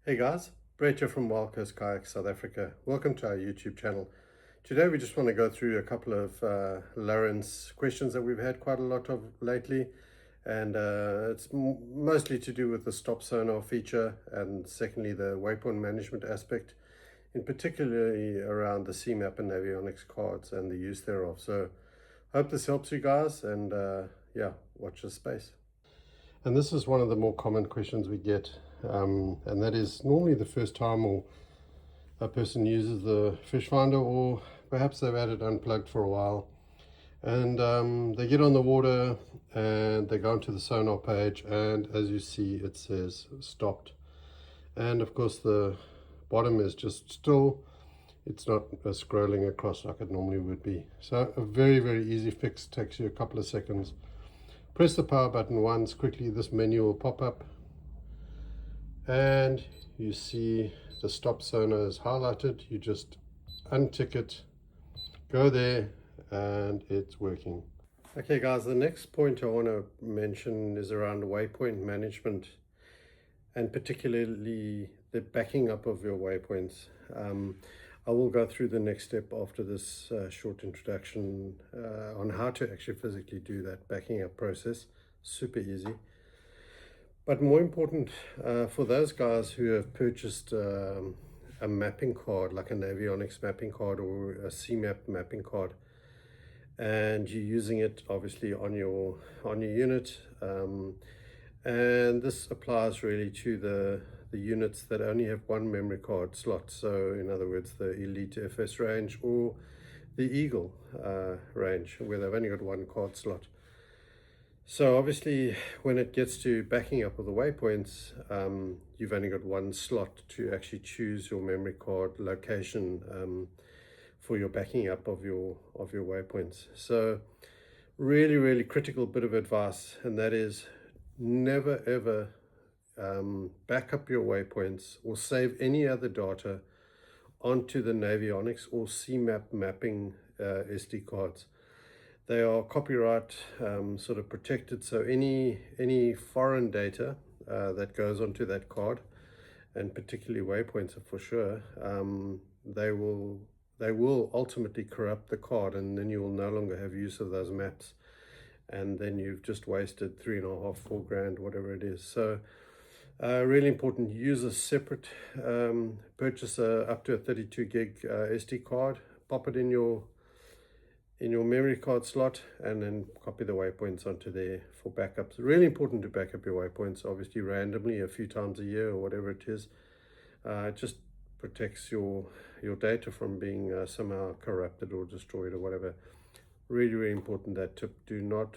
Hey guys, Brett here from Wild Coast Kayaks, South Africa. Welcome to our YouTube channel. Today we just want to go through a couple of Lowrance questions that we've had quite a lot of lately, and it's mostly to do with the stop sonar feature and secondly the waypoint management aspect, in particularly around the CMAP and Navionics cards and the use thereof. So hope this helps you guys, and yeah, watch this space. And this is one of the more common questions we get, and that is normally the first time or a person uses the fish finder, or perhaps they've had it unplugged for a while, and they get on the water and they go into the sonar page, and as you see it says stopped, and of course the bottom is just still. It's not scrolling across like it normally would be. So a very easy fix, takes you a couple of seconds. Press the power button once, quickly this menu will pop up and you see the stop sonar is highlighted. You just untick it, go there, and it's working. Okay guys, the next point I want to mention is around waypoint management, and particularly the backing up of your waypoints. I will go through the next step after this short introduction on how to actually physically do that backing up process. Super easy. But more important, for those guys who have purchased a mapping card, like a Navionics mapping card or a CMAP mapping card, and you're using it obviously on your unit, and this applies really to the units that only have one memory card slot. So in other words, the Elite FS range or the Eagle range, where they've only got one card slot. So obviously when it gets to backing up of the waypoints, you've only got one slot to actually choose your memory card location for your backing up of your waypoints. So really critical bit of advice, and that is never ever back up your waypoints or save any other data onto the Navionics or CMAP mapping SD cards. They are copyright sort of protected, so any foreign data that goes onto that card, and particularly waypoints for sure, they will ultimately corrupt the card, and then you will no longer have use of those maps, and then you've just wasted $3.5, $4 grand, whatever it is. So really important, use a separate purchase up to a 32 gig SD card, pop it in your memory card slot, and then copy the waypoints onto there for backups. Really important to back up your waypoints, obviously randomly a few times a year or whatever it is. It just protects your data from being somehow corrupted or destroyed or whatever. Really important, that tip. Do not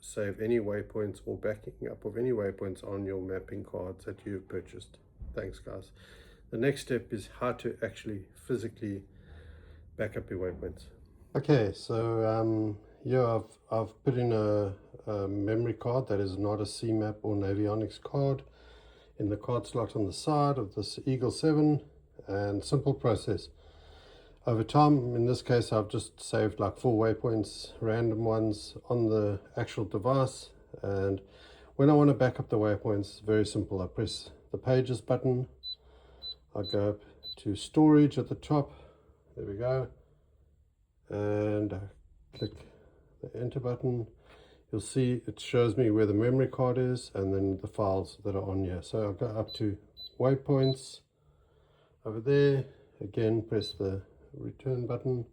save any waypoints or backing up of any waypoints on your mapping cards that you've purchased. Thanks guys. The next step is how to actually physically back up your waypoints. Okay, so yeah, I've put in a memory card that is not a CMAP or Navionics card in the card slot on the side of this Eagle 7, and simple process. Over time, in this case, I've just saved like 4 waypoints, random ones, on the actual device, and when I want to back up the waypoints, very simple. I press the Pages button, I go up to Storage at the top, there we go, and I click the Enter button. You'll see it shows me where the memory card is and then the files that are on here. So I'll go up to Waypoints over there, again press the Return button,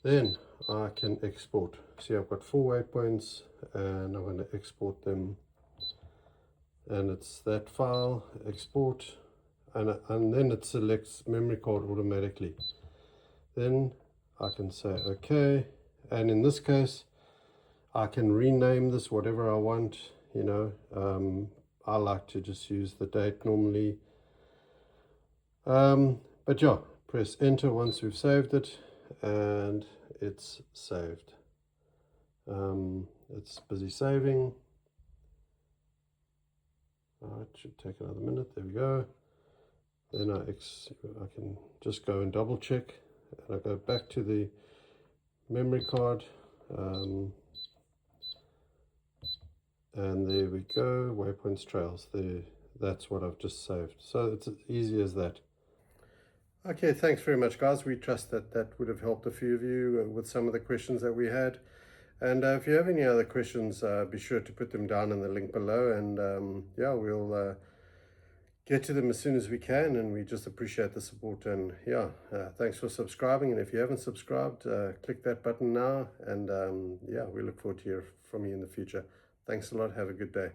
then I can export. See, I've got 4 waypoints and I'm going to export them, and it's that file, export, and then it selects memory card automatically. Then I can say OK, and in this case I can rename this whatever I want, you know. I like to just use the date normally, but yeah, press enter once we've saved it, and it's saved. It's busy saving. It should take another minute. There we go. Then I can just go and double check, and I go back to the memory card, and there we go, waypoints trails. There that's what I've just saved. So it's as easy as that. Okay, thanks very much, guys. We trust that that would have helped a few of you with some of the questions that we had. And if you have any other questions, be sure to put them down in the link below. And yeah, we'll get to them as soon as we can. And we just appreciate the support. And yeah, thanks for subscribing. And if you haven't subscribed, click that button now. And yeah, we look forward to hear from you in the future. Thanks a lot. Have a good day.